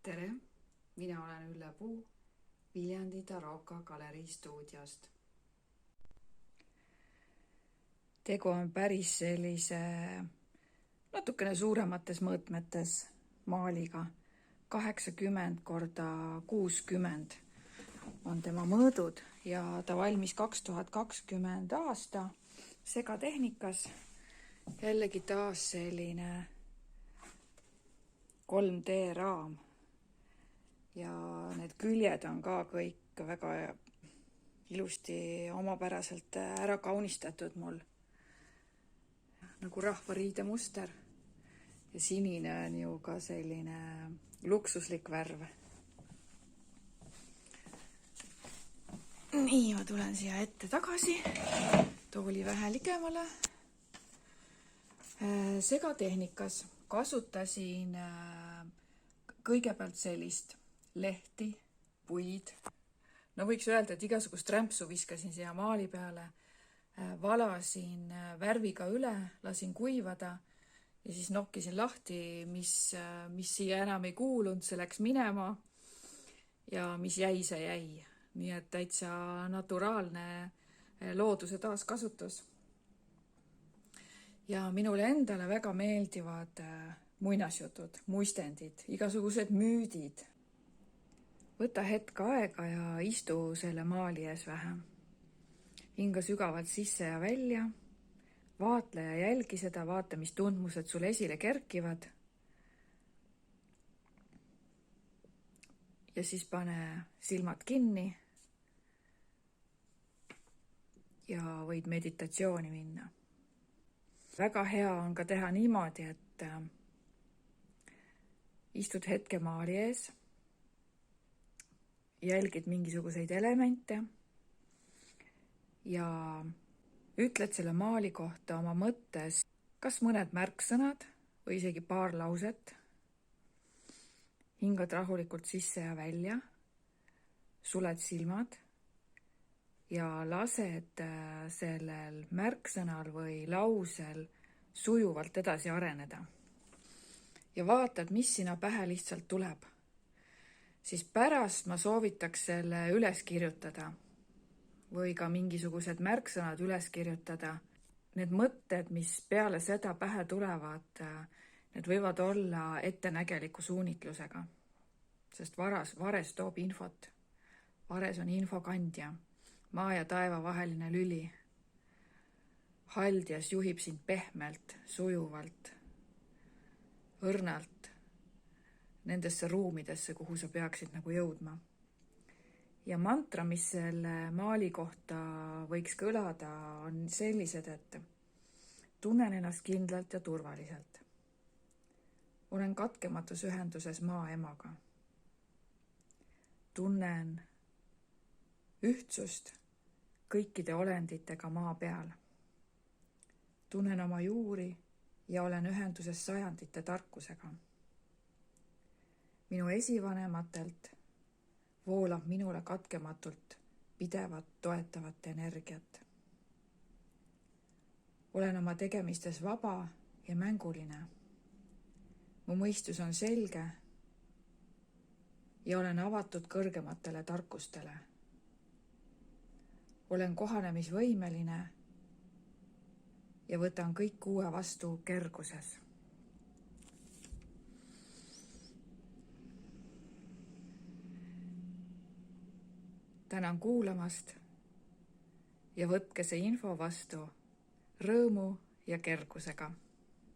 Tere, mina olen Ülle Puu Viljandi Taroka galerii stuudiost. Tegu on päris sellise natukene suuremates mõõtmetes maaliga. 80x60 on tema mõõdud ja ta valmis 2020 aasta segatehnikas. Jällegi taas selline 3D raam. Ja need küljed on ka kõik väga ilusti omapäraselt ära kaunistatud mul. Nagu rahvariide muster. Ja sinine on ju ka selline luksuslik värv. Nii, ma tulen siia ette tagasi. Tooli vähe ligemale. Segatehnikas kasutasin kõigepealt sellist lehti, puid. No võiks öelda, et igasugust rämpsu viskasin siia maali peale. Valasin värviga üle, lasin kuivada ja siis nokkisin lahti, mis siia enam ei kuulunud, see läks minema ja mis jäi, see jäi. Nii et täitsa naturaalne looduse taaskasutus. Ja minule endale väga meeldivad muinasjutud, muistendid, igasugused müüdid. Võta hetk aega ja istu selle maali ees vähe. Hinga sügavalt sisse ja välja. Vaatle ja jälgi seda, vaata, mis tundmused sul esile kerkivad. Ja siis pane silmad kinni. Ja võid meditatsiooni minna. Väga hea on ka teha niimoodi, et istud hetke maali ees. Jälgid mingisuguseid elemente ja ütled selle maali kohta oma mõttes kas mõned märksõnad või isegi paar lauset. Hingad rahulikult sisse ja välja, suled silmad ja lased sellel märksõnal või lausel sujuvalt edasi areneda. Ja vaatad, mis sina pähe lihtsalt tuleb. Siis pärast ma soovitaks selle üles kirjutada või ka mingisugused märksõnad üles kirjutada. Need mõtted, mis peale seda pähe tulevad, need võivad olla ettenägeliku suunitlusega, sest vares toob infot. Vares on infokandja, maa ja taeva vaheline lüli. Haldjas juhib sind pehmelt, sujuvalt, õrnalt nendesse ruumidesse, kuhu sa peaksid nagu jõudma. Ja mantra, mis selle maali kohta võiks kõlada, on sellised, et tunnen ennast kindlalt ja turvaliselt. Olen katkematus ühenduses maa emaga. Tunnen ühtsust kõikide olenditega maa peal. Tunnen oma juuri ja olen ühenduses sajandite tarkusega. Minu esivanematelt voolab minule katkematult pidevat toetavat energiat. Olen oma tegemistes vaba ja mänguline. Mu mõistus on selge ja olen avatud kõrgematele tarkustele. Olen kohanemisvõimeline ja võtan kõik uue vastu kerguses. Tänan kuulamast ja võtke see info vastu rõõmu ja kergusega.